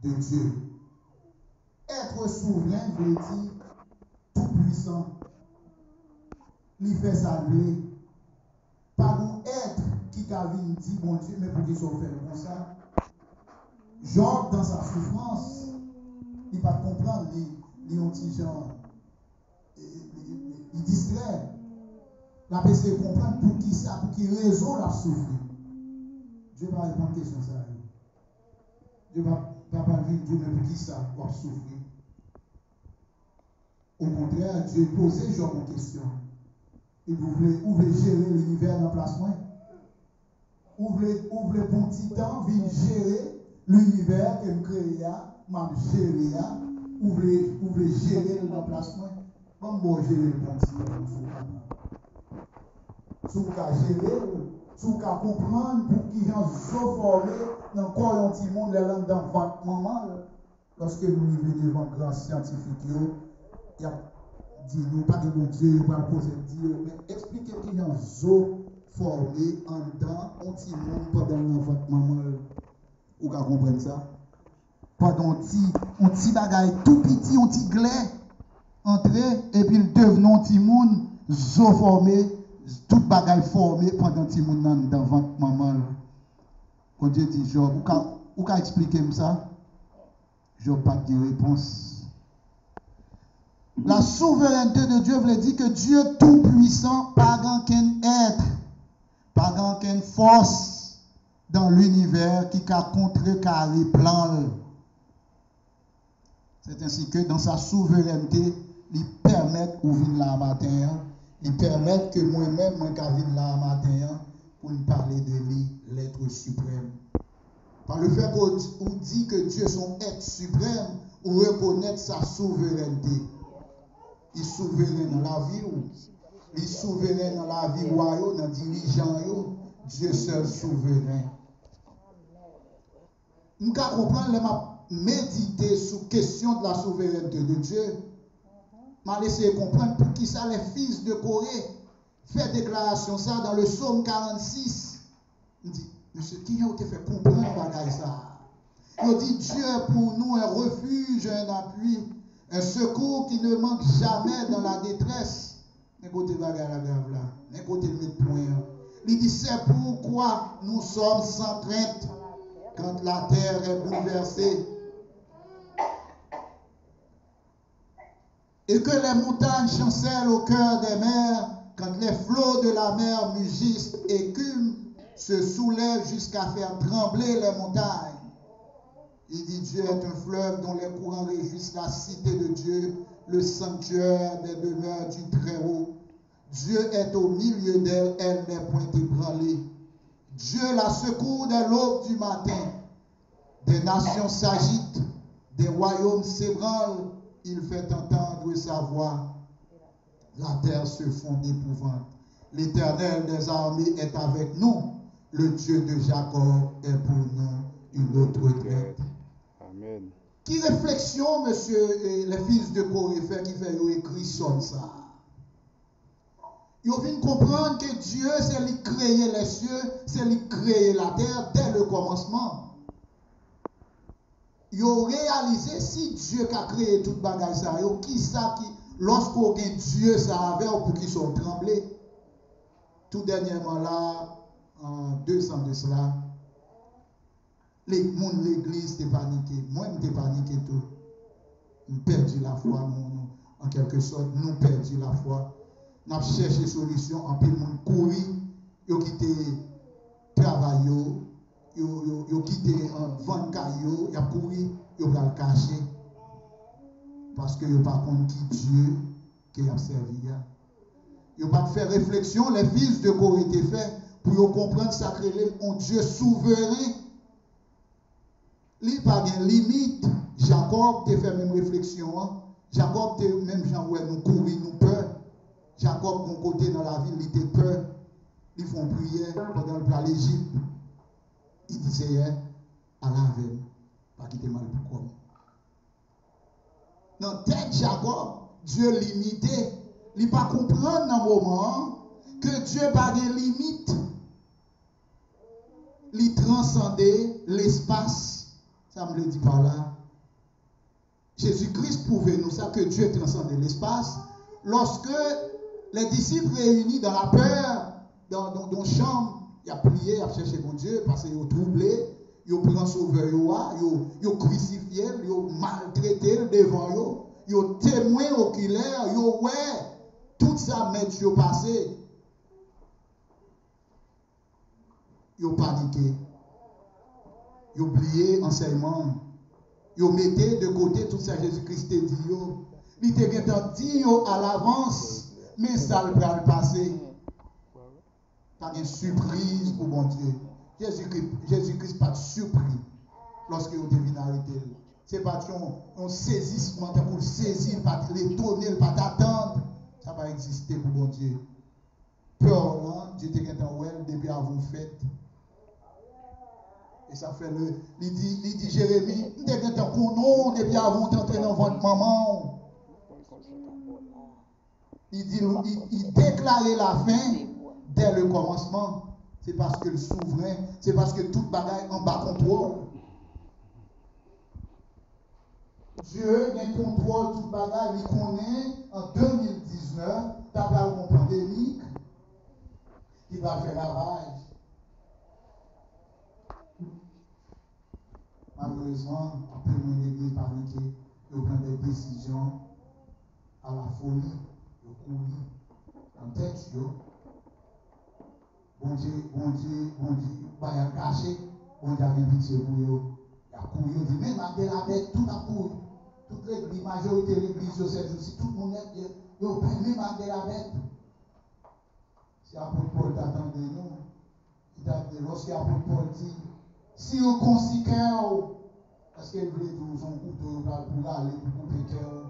de Dieu. Être souverain veut dire tout puissant. Il fait saluer. Pas un être qui a dit bon Dieu, mais pour qu'il soit fait comme ça. Job, dans sa souffrance, il ne va pas comprendre, il est un petit genre, il distrait. La personne comprendre pour qui ça, pour qui raison la souffrir. Dieu va répondre à la question ça. Dieu va pas dire Dieu, mais pour qui ça va souffrir. Au contraire, Dieu posait Job une question. Il voulait gérer l'univers dans placement. Ouvre bon petit temps, vient gérer l'univers que vous créez, m'a géré, ouvre gérer le remplacement. Comment vous gérer le bon petit temps? Si vous gérer, si vous comprendre pour qui gens sont formés dans le corps de petit monde, dans votre maman, lorsque nous vivons devant grand scientifique, il y a dit nous pas de mon Dieu, il va poser Dieu, mais expliquez qui gens sont formés en dedans, un petit monde pendant votre maman. Vous comprenez ça? Pendant un petit bagaille tout petit, un petit glais, entrer, et puis il devenait un petit monde, zo formé, tout bagaille formé pendant un petit monde dans votre maman. Quand Dieu dit Job, vous pouvez expliquer ça? Job pas de réponse. La souveraineté de Dieu veut dire que Dieu tout-puissant, pas qu'un être, pas qu'une force dans l'univers qui a contrecarré plan. C'est ainsi que dans sa souveraineté, il permet d'ouvrir la matin, il permet que moi-même, moi, qui la matin, pour nous parler de lui, l'être suprême. Par le fait qu'on dit que Dieu est son être suprême, on reconnaît sa souveraineté. Il est souverain dans la vie, il est souverain dans la vie royale, dans le dirigeant, Dieu seul souverain. Nous pouvons comprendre, méditer sur la question de la souveraineté de Dieu. Je vais essayer de comprendre pour qui ça les fils de Corée fait déclaration ça dans le psaume 46. Il dit, monsieur, qui a été fait comprendre ça? Il dit, Dieu est pour nous un refuge, un appui, un secours qui ne manque jamais dans la détresse. N'écoutez pas la grave là. N'écoutez le point. Il dit, c'est pourquoi nous sommes sans crainte quand la terre est bouleversée. Et que les montagnes chancellent au cœur des mers, quand les flots de la mer mugissent, écument, se soulèvent jusqu'à faire trembler les montagnes. Il dit, Dieu est un fleuve dont les courants réjouissent la cité de Dieu, le sanctuaire des demeures du Très-Haut. Dieu est au milieu d'elle, elle n'est point ébranlée. Dieu la secourt dès l'aube du matin. Des nations s'agitent, des royaumes s'ébranlent, il fait entendre sa voix. La terre se fond d'épouvante. L'Éternel des armées est avec nous. Le Dieu de Jacob est pour nous une autre retraite. Amen. Qui réflexion, monsieur, les fils de Corée fait qui fait écrit sur ça? Ils viennent comprendre que Dieu, c'est lui créer les cieux, c'est lui créer la terre dès le commencement. Ils ont réalisé si Dieu qui a créé toute bagaille ça, qui ça qui, lorsqu'on a Dieu ça avait pour qu'ils sont tremblés. Tout dernièrement là, en 2 ans de cela, l'église était paniquée. Moi, je suis paniqué tout. Nous perdu la foi, en quelque sorte, nous perdu la foi. Nous avons cherché solution, en plus, nous couru, nous avons quitté le travail, nous avons quitté le vent caillou, nous avons couru, nous avons caché. Parce que nous n'avons pas compris qui Dieu qui a servi. Nous n'avons pas fait réflexion, les fils de Corée étaient faits pour comprendre ça que un Dieu souverain. Il n'y a pas de limite. Jacob a fait même réflexion. Jacob a même gens où nous courir, nous peur. Jacob, mon côté dans la ville, il était peur. Ils font prière pendant le plat l'Égypte. Il disait à la veille, pas quitter mal pour comme. Dans la tête Jacob, Dieu limité. Il ne pas comprendre dans le moment que Dieu n'a pas de limite. Il transcendait l'espace Ça me le dit par là. Jésus-Christ prouve nous ça que Dieu transcende l'espace. Lorsque les disciples réunis dans la peur, dans une chambre, ils ont prié, ils ont cherché mon Dieu parce qu'ils ont troublé, ils ont pris un sauveur, ils ont crucifié, ils ont maltraité devant eux, ils ont témoin oculaire, ils ont ouais, tout ça met Dieu passé. Ils ont paniqué, ils ont oublié l'enseignement. Ils mettaient de côté tout ça Jésus-Christ dit. Il était bien dit à l'avance, mais ça le va le passer. Pas une surprise pour mon Dieu. Jésus-Christ pas de surprise lorsqu'il est devenu arrêté. C'est pas un saisissement pour le saisir, pas l'étonner, pas t'attendre. Ça va exister pour mon Dieu. Peur, là, Dieu était well depuis avant fête. Et ça fait il dit Jérémie, nous devons pour nous, depuis avant d'entrer dans votre maman. Il déclarait la fin dès le commencement. C'est parce que le souverain, c'est parce que toute bagaille en bas contrôle. Dieu a contrôle toute bagaille. Il connaît en 2019, t'as une pandémie qui va faire ravage. Malheureusement, après l'église paniquée, ils prennent des décisions à la folie, ils courent en tête, bon Dieu, va y cacher, bon Dieu a bien pitié pour eux. Il a couru, il dit, même avec la bête, tout a couru. Toute l'église, la majorité de l'église, je sais, tout le monde est, il a même avec la bête. Si l'apôtre Paul t'attendait, nous, lorsque l'apôtre Paul dit, si vous considérez, est-ce qu'il voulait dire son couteau pour aller pour couper cœur?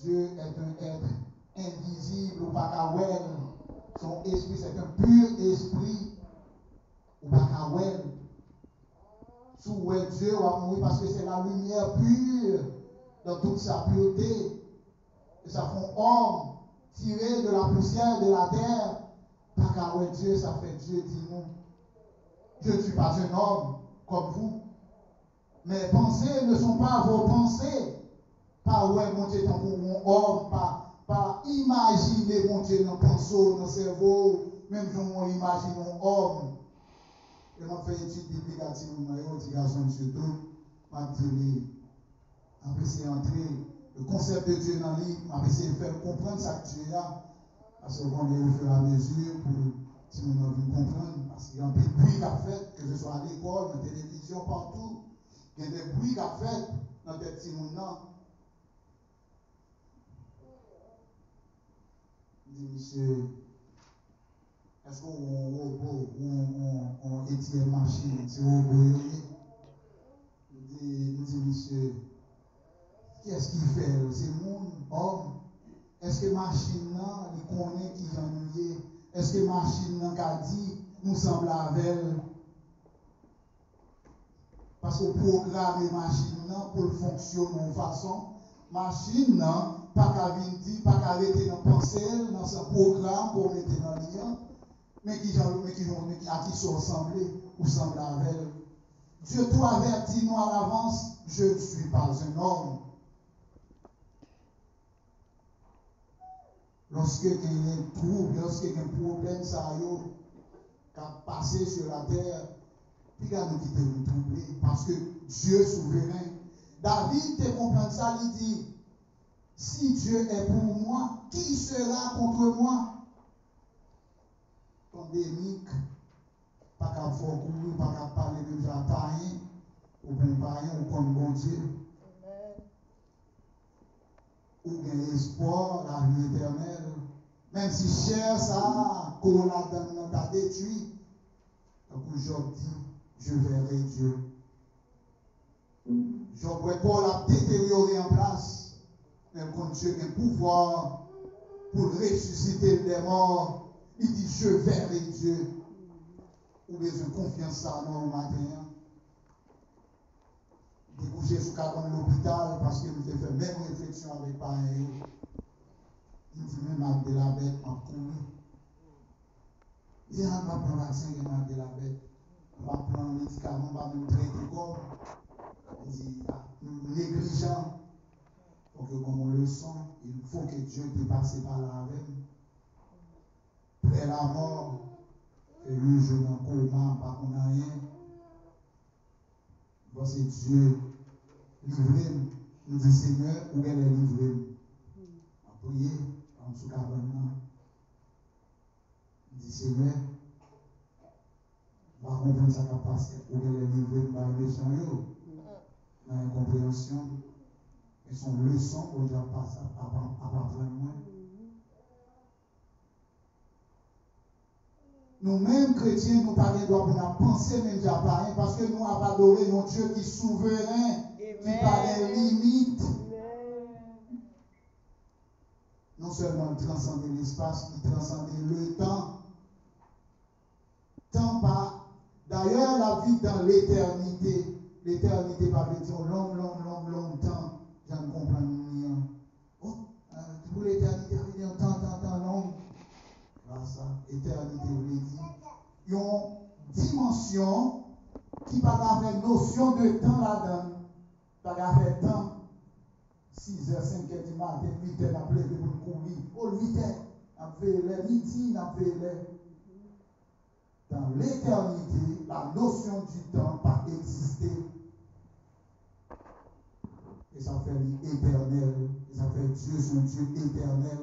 Dieu est un être invisible, ou pas qu'à well. Son esprit, c'est un pur esprit, ou pas qu'à well. Sous Dieu va mourir parce que c'est la lumière pure dans toute sa pureté. Et ça fait homme tiré de la poussière de la terre. Pas qu'à Dieu, ça fait Dieu, dis-nous. Je ne suis pas un homme comme vous. Mes pensées ne sont pas vos pensées. Pas ouais, mon Dieu, dans mon homme, pas imaginer mon Dieu dans le dans le cerveau, même si on imagine mon homme. Et on fait une étude biblique à Timoun, petit garçon surtout, m'a dit, après c'est entrer le concept de Dieu dans le livre, m'a essayé de faire comprendre ça que Dieu a, parce qu'on est au fur et à mesure pour Timoun comprendre, parce qu'il y a un peu de bruit qu'a fait, que ce soit à l'école, dans la télévision, partout. Il y a des bruits qu'a fait dans des petits mondes. Il dit, monsieur, est-ce qu'on robot ou on étire machine, c'est robot? Il dit, monsieur, qu'est-ce qu'il fait? C'est mon homme. Est-ce que machine là, il connaît qui j'en ai? Est-ce que machine là, qu'a dit, nous semble avec? Parce qu'on programme machine là pour fonctionner de façon. Machine là, pas qu'à venir, pas qu'à arrêter dans pensée, dans ce programme pour mettre dans le lien, mais à qui sont ressemblés ou semblent avec. Dieu tout avertit nous à l'avance, je ne suis pas un homme. Lorsque il y a un trouble, lorsque il y a un problème, ça a passé sur la terre, puis il a nous quitter nous troubler, parce que Dieu est souverain. David te comprend ça, il dit, si Dieu est pour moi, qui sera contre moi? Pandémique, pas qu'à faire courir, pas qu'à parler de jataïen, ou bien païen, ou comme bon Dieu. Ou bien espoir, la vie éternelle. Même si cher ça, qu'on a dans ta détruit, donc Job dit, je verrai Dieu. Job Paul a détérioré en place, même quand Dieu a un pouvoir pour ressusciter des morts, il dit, je verrai Dieu. Ou besoin de confiance ça dans le matin. Il est couché sous cabane de l'hôpital parce qu'il nous fait même réflexion avec pareil. Il dit même avec de la bête en couru. Il dit, on va prendre vaccin avec de la bête. On va prendre les médicaments, on va nous traiter comme. méchant. Pour que comme on le sent, il faut que Dieu t'ait passé par là avec. Après la mort, et lui, je n'en coma, pas qu'on a rien. Bon, c'est Dieu livré. Nous dit Seigneur, où elle est livrée? On prier, en dessous de la cabane. Dit Seigneur, on va comprendre ça qui passe. Où elle est livrée par le méchant, dans l'incompréhension. Et son leçon, on doit passer à apprendre moins. Nous-mêmes, chrétiens, nous pas de droit pour nous penser même déjà pas rien, parce que nous avons adoré notre Dieu qui est souverain, qui n'a pas de limites. Non seulement transcender l'espace, il transcende le temps. Temps pas. D'ailleurs, la vie dans l'éternité. L'éternité va dire long temps. Je ne comprends rien. Oh, pour l'éternité, ça veut dire temps long. Voilà ça. Éternité, vous l'avez dit. Ils ont dimension qui va avoir notion de temps là-dedans. Pas avoir temps. 6h, 5h du matin, 8h, on a pleuré pour courir. Oh, 8h, on a fait les midi, on a fait les. Dans l'éternité, la notion du temps pas exister. Et ça fait l'éternel. Et ça fait Dieu, son Dieu éternel.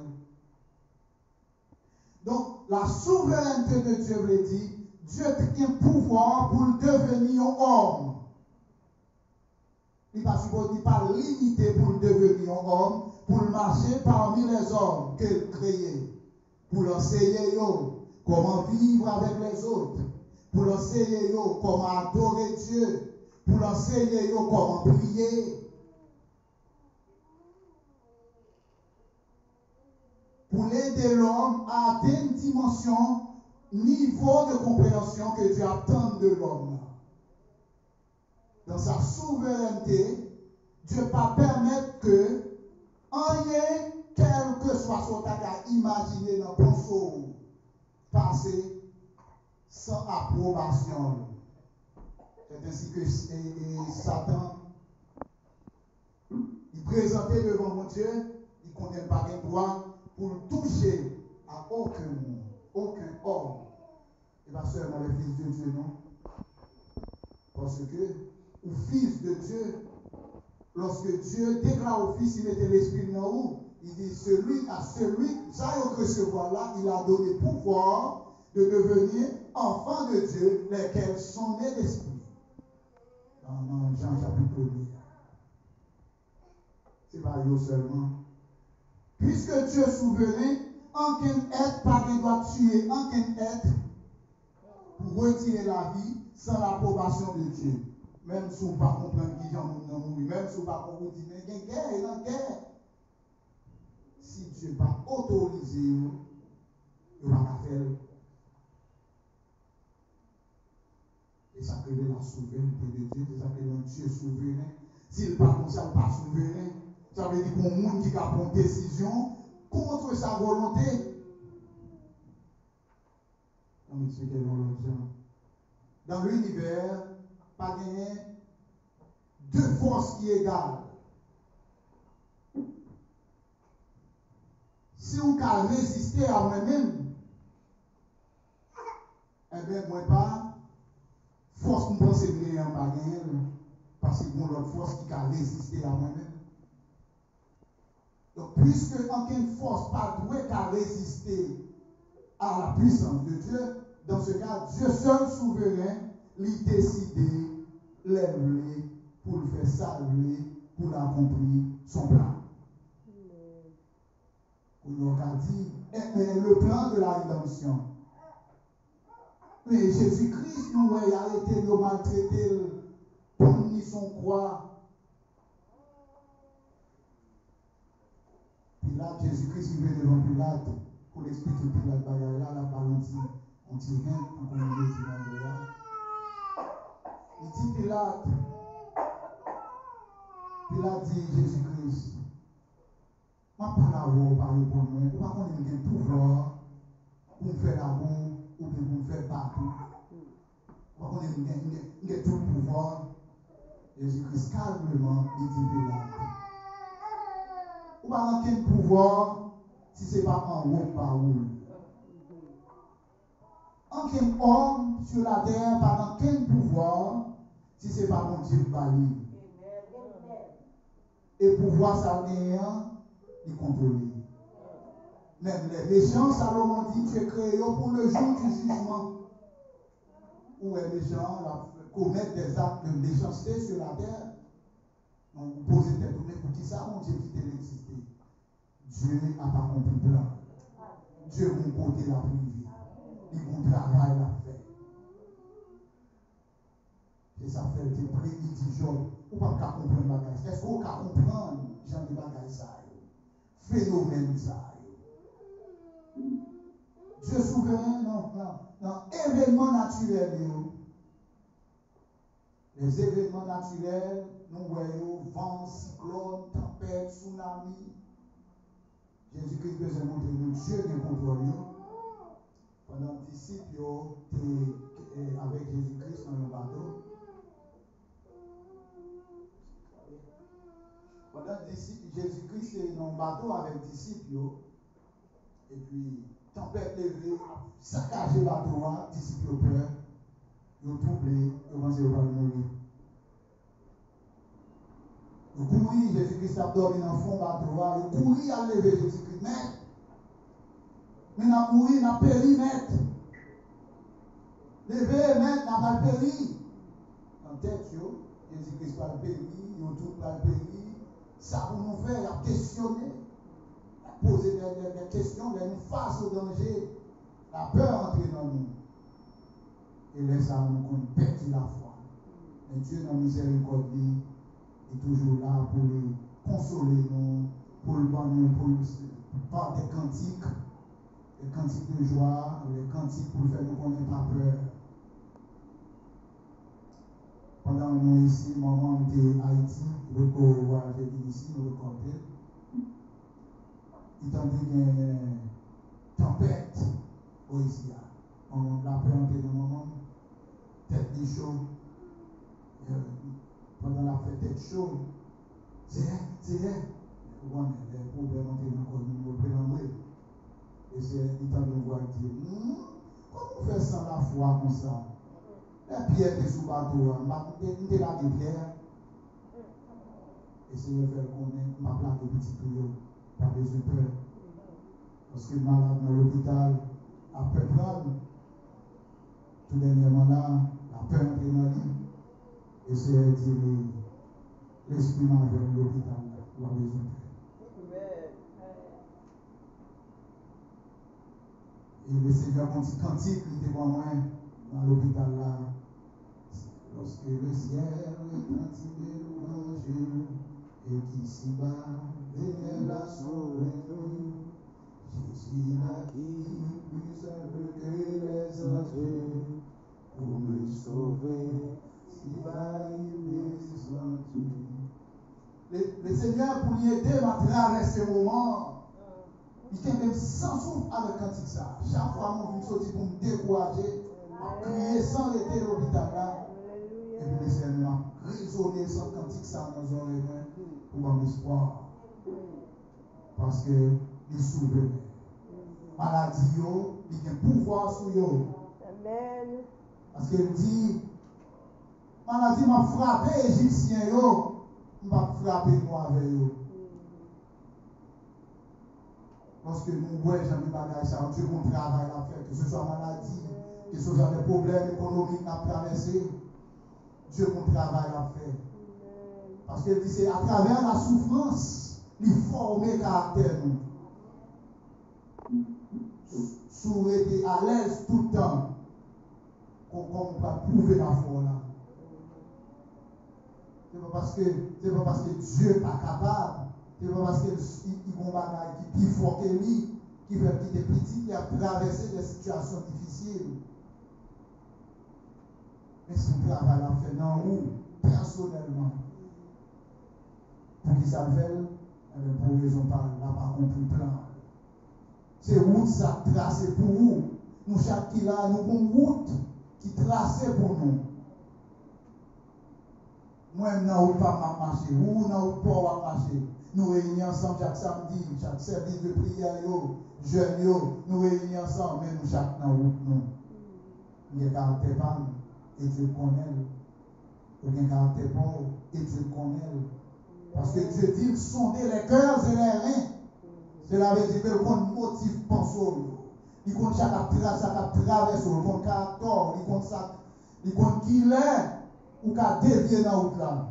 Donc, la souveraineté de Dieu veut dire, Dieu a un pouvoir pour devenir homme. Il n'est pas limité pour devenir homme, pour marcher parmi les hommes qu'il créait, pour enseigner comment vivre avec les autres, pour enseigner comment adorer Dieu, pour enseigner comment prier, pour aider l'homme à atteindre une dimension, niveau de compréhension que Dieu attend de l'homme. Dans sa souveraineté, Dieu ne peut pas permettre que rien, quel que soit son cas à imaginer dans le pensée, passer sans approbation. C'est ainsi que Satan, il présentait devant mon Dieu, il ne connaît pas de droit pour toucher à aucun monde, aucun homme. Et pas seulement les fils de Dieu, non. Parce que, au fils de Dieu, lorsque Dieu déclare au fils, il mettait l'esprit dans où? Il dit, à celui, ça y recevoir là, il a donné pouvoir de devenir enfants de Dieu, lesquels sont nés d'esprit. Dans Jean chapitre 1. C'est pas eux seulement. Puisque Dieu est souverain, aucun être pas doit tuer aucun être pour retirer la vie sans l'approbation de Dieu. Même si on ne peut pas comprendre qui j'en mourir, même si on ne peut pas comprendre, mais il y a une guerre, il y a une guerre. Si Dieu n'a pas autorisé, il ne va pas faire. Et ça crée la souveraineté de Dieu, c'est ça que Dieu est souverain. S'il n'est pas comme ça, il n'est pas souverain. Ça veut dire qu'un monde qui a pris une décision contre sa volonté. Dans l'univers, pas gagner deux forces qui égales. Si on peut résister à moi-même, eh bien, moi pas, force qu'on pense que je pas gagner, parce que l'autre force qui a résisté à moi-même. Donc, puisque aucune force pas douée qu'à résister à la puissance de Dieu, dans ce cas, Dieu seul souverain, lui décider, l'aimer, pour le faire saluer, pour accomplir son plan. On a dit, le plan de la rédemption. Mais Jésus-Christ, nous, il a été maltraité, puni son croix. Pilate, Jésus-Christ, il vient devant Pilate pour expliquer Pilate, là, la balancie, on dit rien pour qu'on le dise dans le là. Il dit Pilate dit Jésus-Christ, je ne vais pas parler pour moi, je ne vais pas qu'on ait un pouvoir pour me faire l'amour ou bien pour me faire battre. Je ne vais pas qu'on ait tout le pouvoir. Jésus-Christ calmement, il dit Pilate. Ou pas aucun pouvoir si ce n'est pas en haut par où. Aucun homme sur la terre, pas aucun pouvoir si ce n'est pas mon Dieu qui va lui. Et pouvoir ça il contrôle. Même les méchants, Salomon dit, tu es créé pour le jour du jugement. Où les gens commettent des actes de méchanceté sur la terre. Donc vous posez des questions, mais pour qui ça, mon Dieu qui t'a existé? Dieu n'a pas compris le plan. Dieu mon côté l'a privé. Il mon travail l'a fait. Et ça fait des prédictions. Ou pas qu'à comprendre la bagage. Est-ce qu'on peut comprendre genre de bagage ça? Phénomène ça. Dieu souverain dans événements naturels. Les événements naturels, nous voyons vent, cyclone, tempête, tsunami. Jésus-Christ peut montrer nous Dieu qui contrôle. Pendant les disciples étaient avec Jésus-Christ dans le bateau. Pendant Jésus-Christ est dans le bateau avec les disciples. Et puis, tempête levée, saccagé le bateau, les disciples ont peur. Ils ont troublé, ils ont pensé qu'ils vont mourir. Ils ont couru, Jésus-Christ a dormi dans le fond du bateau, ils ont couru à lever Jésus-Christ. Mais ils ont mouru, ils ont péri, maître. Levé, maître, ils ont pas péri. En tête, Jésus-Christ pas péri, ils ont tout pas péri. Ça pour nous faire, il a questionné, il a posé des questions, il nous face au danger. La peur entre dans nous. Et laisse à nous qu'on perde la foi. Et Dieu, dans la miséricorde, est toujours là pour nous consoler, pour par des cantiques de joie, les cantiques pour faire nous qu'on n'ait pas peur. Pendant que nous ici, maman était à Haïti, nous voyager ici, nous rencontrer. Il t'a dit qu'il y a une tempête ici. La peur entre dans maman. Tête de chaud. Pendant la fête, tête chaude. C'est vrai. Les problèmes entre nous prennent. Et c'est le temps de voir dire, comment on fait sans la foi comme ça? Les pierres étaient sous le bateau, on était là des pierres. Et c'est le fait qu'on ait ma plaque de petit tuyau, pas besoin de peur. Parce que le malade dans l'hôpital a peur de prendre. Tout dernièrement là, la peur entre dans lui. Et c'est dire l'esprit m'a vers l'hôpital, on a besoin de peur. Et le Seigneur, quand il cantique, il était pas moins dans l'hôpital là. Lorsque le ciel est cantiqué louange, et qu'ici-bas, les la sont réunis, Jésus naquit plus humble que les anges, pour me sauver, s'il va y le Seigneur, pour y aider, m'a traversé ce moment. Il était même sans souffle avec cantique ça. Chaque fois que je suis sorti pour me décourager, je crié sans arrêter l'hôpital là. Et puis le Seigneur m'a résonné sans cantique ça dans nos oreilles pour mon espoir. Parce que il souverain. Maladie, il a un pouvoir sur eux. Amen. Parce qu'il dit, maladie m'a frappé Égyptien, il m'a frappé moi avec eux. Lorsque nous voyons jamais bagage ça, Dieu mon travail à faire, que ce soit maladie, que ce soit des problèmes économiques à traverser, Dieu mon travail à faire. Parce qu'il dit c'est à travers la souffrance, il forme le caractère nous. Souhaiter à l'aise tout le temps, qu'on va prouver la foi là. Ce n'est pas parce que Dieu n'est pas capable. Ce n'est pas parce qu'il y a un bagage qui est plus fort que lui, qui fait qu'il est petit, qui a traversé des situations difficiles. Mais son travail a fait dans où, personnellement. Pour qui ça fait, pour raison par n'a pas compris le plan. C'est route ça tracé pour vous. Nous, chaque qui là, nous avons une route qui tracée pour nous. Moi, je n'ai pas marché. Ou non, pas marché. Nous réunissons ensemble chaque samedi, chaque service de prière, jeunes, nous réunissons ensemble, mais nous chaque dans route, nous. Il y a caractère femme, et Dieu connaît. Il y a caractère pauvre, et Dieu connaît. Parce que Dieu dit sonder les cœurs et les reins. Cela veut dire que le motif pensant. Il compte chaque traverse, il compte caractère, il compte qui l'est, ou qu'à dévier dans la route là.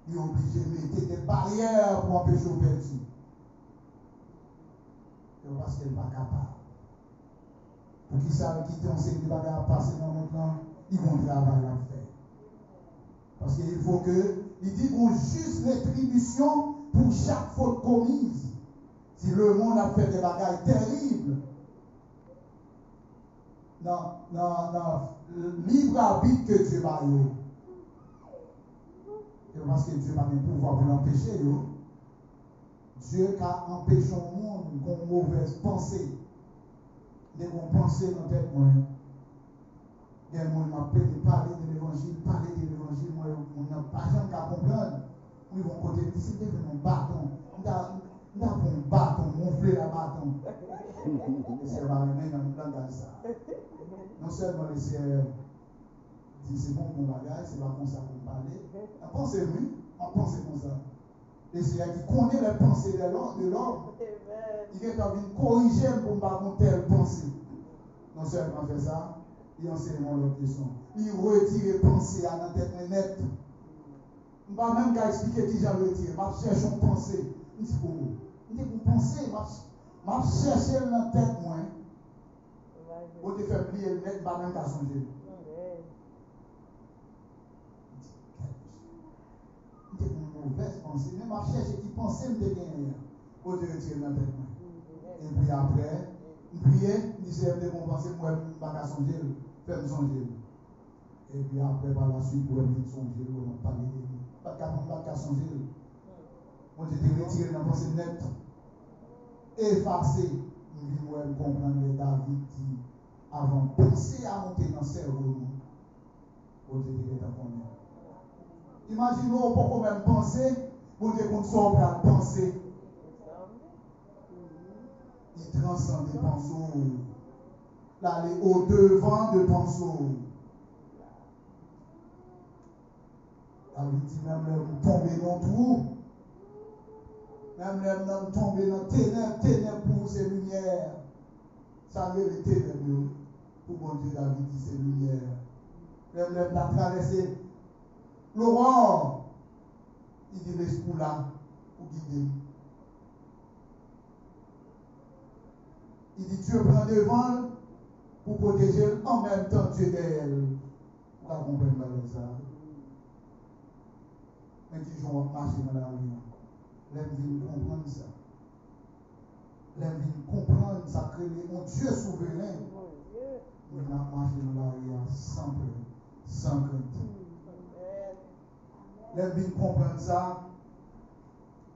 Il est obligé de mettre des barrières pour empêcher le perdu. Parce qu'elle n'est pas capable. Pour qu'ils savent quitter, on sait que les bagages passer dans notre temps, ils vont travailler à faire. Parce qu'il faut que, il dit qu'on juste rétribution pour chaque faute commise. Si le monde a fait des bagages terribles, dans le libre arbitre que Dieu va eu. Parce que Dieu n'a pas le pouvoir pour l'empêcher. Dieu qui a empêché le monde d'une mauvaise pensée. Dès qu'on pensait dans la tête, moi, il y a des gens qui m'appellent parler de l'évangile, moi, on n'a pas jamais qu'à comprendre. Ils vont côté, c'est devenu un bâton. On a un bâton, on fait la bâton. C'est pas même dans le langage ça. Non seulement les CR disent c'est bon pour mon bagage, c'est pas comme ça qu'on parle. On pense oui, on pense comme ça. Les CR qui connaît les pensées de l'homme, il est envie de corriger pour ne pas avoir telle pensée. Non seulement fait ça, il enseigne l'autre leçon. Il retire les pensées à la tête nette. Je ne vais même pas expliquer qui j'ai retiré. Je cherche une pensée. Je dis comment? Je dis une pensée. Je cherche dans la tête, moi. Pour te faire plier le net, je ne vais même pas songer. Je dis une mauvaise pensée. Mais je cherche qui pensée, je ne rien. Pour te retirer dans la tête, moi. Et puis après, je priais, je disais, je vais penser, moi, je ne vais pas songer. Fais-moi songer. Et puis après, par la suite, pour me songer, pour ne pas parler. Pas de songer. Moi, j'étais retiré dans la pensée nette. Effacé. Nous devons comprendre que David dit avant de penser à monter dans le cerveau, pour Dieu dit qu'on imaginons, on peut quand même penser, pour Dieu qu'on soit à penser. Il transcende les pensées. L'aller au-devant de pensées. David dit même là, tomber dans tout. Même les hommes tombés dans ténèbres pour ces lumières. Ça veut les ténèbres. Pour mon Dieu, David dit ces lumières. Même les hommes ont traversé l'aurore. Il dit l'esprit là pour guider. Il dit Dieu prend devant pour protéger en même temps Dieu derrière. Vous comprenez pas ça. Mais qui jouent marcher dans la rue. L'aime comprendre ça. L'aime comprendre ça, créer un Dieu souverain. Nous avons marché dans la rue sans crainte. L'aime comprendre ça.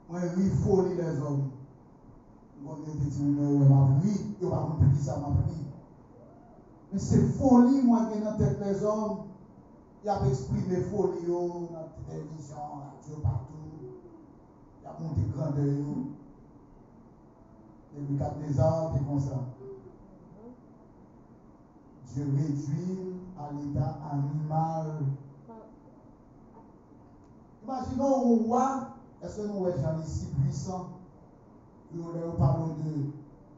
Moi, il faut lire les hommes. On dit, m'a pris, il va comprendre ça, m'a pris. Mais c'est folie, moi, qui est dans la tête des hommes. Il a exprimé folie dans la télévision, la radio, partout. Il a monté grandeur. Et le cadre des arts, c'est comme ça. Dieu réduit à l'état animal. Imaginons un roi, est-ce que nous voyons jamais si puissant? Nous parlons de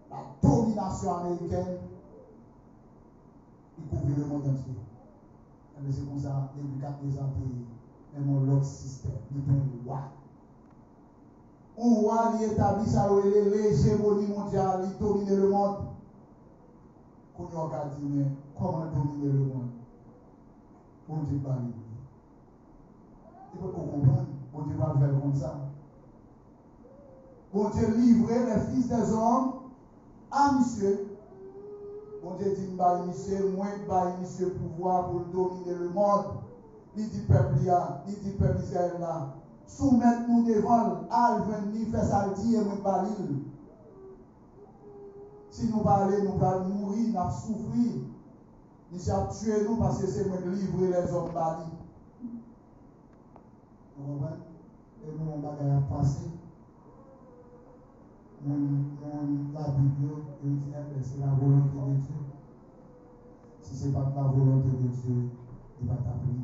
la domination américaine. Il couvre le monde entier. Mais c'est comme ça, les cadre des arts, même l'autre système. Il est un roi. Un roi qui établit ça, l'hégémonie mondiale, il domine le monde. Qu'on y a dit, mais comment dominer le monde? Bon Dieu va le faire. Il faut qu'on comprenne. Bon Dieu va le faire comme ça. Bon Dieu livrer les fils des hommes à monsieur. Bon Dieu dit, monsieur, moins que monsieur pouvoir pour dominer le monde. Il dit peuple Israël là. Soumettre nous devant, al venir faire ça dit et nous balil. Si nous parlons, nous allons mourir, nous allons souffrir. Monsieur a tué nous parce que c'est moi qui livrer les hommes bali. Vous comprenez? Et nous, on va passer. La Bible, c'est la volonté de Dieu. Si ce n'est pas la volonté de Dieu, il va t'appriver.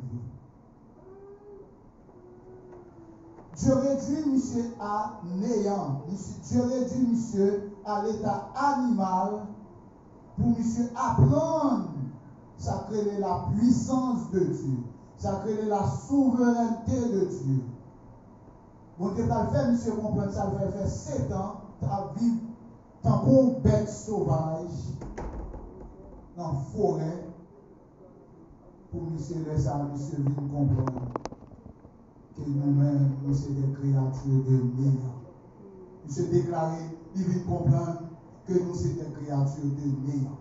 Dieu réduit monsieur à néant. Dieu réduit monsieur à l'état animal pour monsieur apprendre. Ça crée la puissance de Dieu. Ça crée la souveraineté de Dieu. Bon Dieu va le faire, monsieur comprendre ça, il va faire 7 ans, à vivre tant qu'on bête sauvage dans la forêt pour monsieur laisser à monsieur vient comprendre que nous-mêmes, nous sommes des créatures de néant. Monsieur déclaré, il vient comprendre que nous sommes des créatures de néant.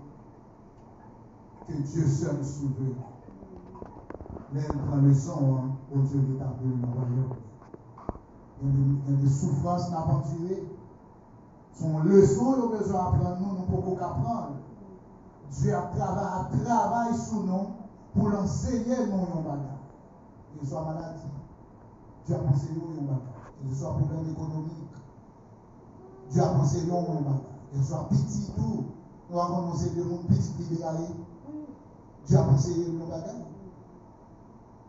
Que Dieu seul souverain. Mais il prend le son, au Dieu d'établir le royaume. Il y a des souffrances n'aventurées. Son leçon, il a besoin d'apprendre, nous ne pouvons qu'apprendre. Dieu a travaillé sur nous pour l'enseigner nous en bagage. Que ce soit maladie, Dieu a pensé nous en bagage. Que ce soit problème économique, Dieu a pensé nous en bagage. Que ce soit petit tout, nous avons commencé de monde petit libéré. Dieu a pensé nous en bagage.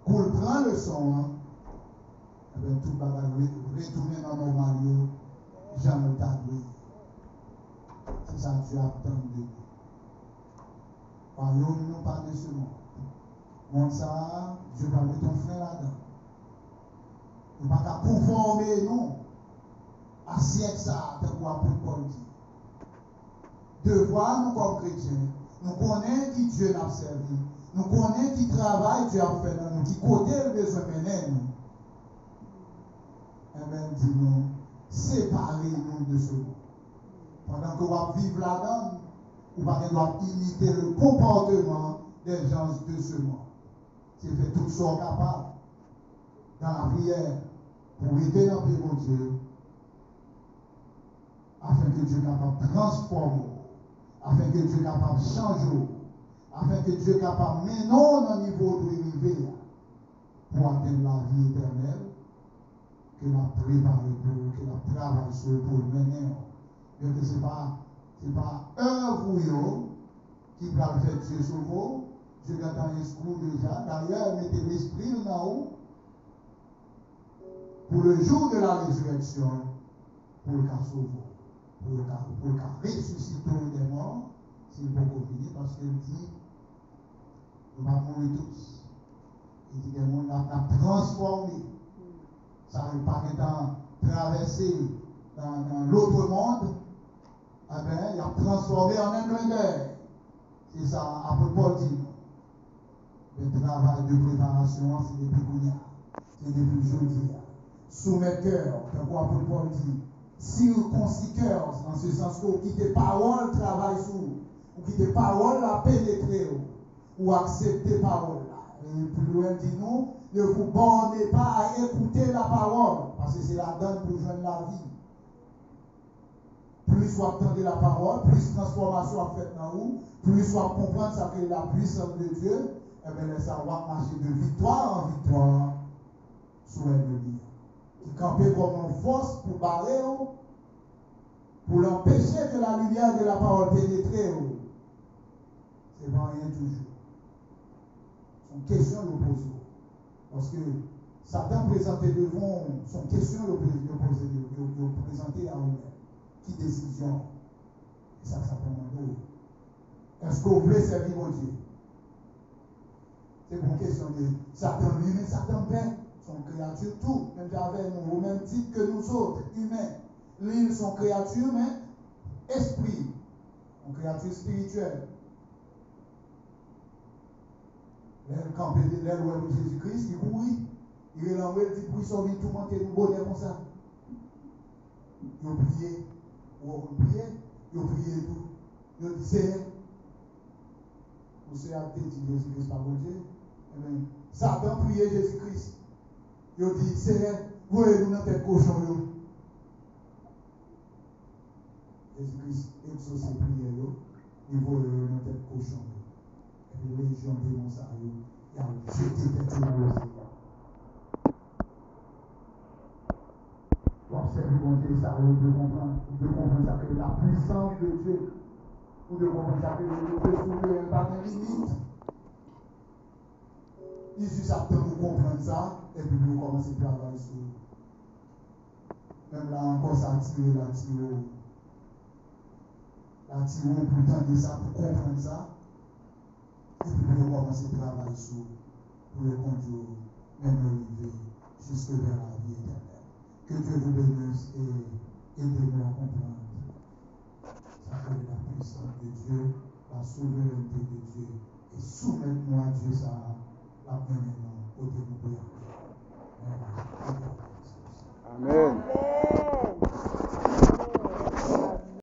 Pour prendre le son, eh bien, tout le bagage retourner dans nos marios, jamais t'adoué. C'est ça que Dieu attend de nous. Royaume, nous pas de ce monde. Monde ça, Dieu va mettre ton frère là-dedans. Il ne va pas conformer nous à siècle ça, de quoi pour Paul dit. Devoir nous comme chrétiens, nous connaissons qui Dieu n'a servi, nous connaissons qui travail Dieu a fait dans nous, qui côté le besoin mener nous. Et bien, dis-nous, séparez-nous de ce monde. Pendant que vous vivez là-dedans, vous doit imiter le comportement des gens de ce monde. C'est fait tout ce qu'on est capable dans la prière pour aider dans le mon Dieu, afin que Dieu soit capable de transformer, afin que Dieu soit capable de changer, afin que Dieu soit capable de mener dans le niveau de l'arrivée pour atteindre la vie éternelle, que la prépare pour, que la travaille sur pour le mener. Donc ce n'est pas un vous qui va le faire Dieu sur vous. Dieu a dans l'esprit déjà. D'ailleurs, mettez l'esprit dans haut pour le jour de la résurrection, pour le cas sauver, pour le cas ressusciter des morts, s'il faut venir, parce qu'il dit, nous allons mourir tous. Il dit que le monde a transformé. Ça ne pas traverser dans l'autre monde. Eh bien, il a transformé en un clin d'œil. C'est ça, après Paul dit. Le travail de préparation, c'est depuis Kounia. C'est depuis aujourd'hui. Soumettre cœur, comme quoi Paul dit. Circoncis cœur, dans ce sens où quitter parole, travail sur vous. Ou quitter parole, la pénétrer. Ou accepter parole. Et plus loin, dit nous, ne vous bornez pas à écouter la parole. Parce que c'est la donne pour joindre la vie. Plus soit entendez la parole, plus transformation a fait dans vous, plus soit comprendre ça que la puissance de Dieu, et bien ça va marcher de victoire en victoire sur l'ennemi. Qui campait comme une force pour barrer, pour l'empêcher que la lumière de la parole pénétrer. C'est pas rien toujours. C'est une question de poser. Parce que Satan présentait devant son question de présenter à vous. Qui décision? Et ça prend un. Est-ce que vous voulez servir mon Dieu? C'est une question de Satan lui-même, Satan peint son créature, tout, même avec nous, au même titre que nous autres, humains. Lui, son créature, mais esprit, une créature spirituelle. L'aile campé de l'aile de Jésus-Christ, il courit. Il est là, il dit, pour sauver tout le monde, il nous bonheur comme ça. Il a prié. Ou on priait, ils ont prié tout. Ils ont dit, c'est vous savez, dit Jésus-Christ par mon Dieu. Eh bien, Satan priait Jésus-Christ. Ils ont dit, c'est voyez-nous dans tête cochon. Jésus-Christ exauce ses prières, il voyait dans tête cochon. Et les légions démons ça, il a jeté tête au Seigneur. Observez mon Dieu, ça, vous devez comprendre ça, que la puissance de Dieu, vous devez comprendre ça, que le Dieu soulevé n'a pas de limite. Il suffit de vous comprendre ça, et puis vous commencez à travailler sur vous. Même là encore, ça tire, pour tenter ça, pour comprendre ça, et puis vous commencez à travailler sur vous, pour le conduire, même arriver jusque vers la vie éternelle. Que Dieu vous bénisse et aidez-nous à comprendre. Ça fait la puissance de Dieu, la souveraineté de Dieu. Et soumettez-nous à Dieu, ça, la première au début de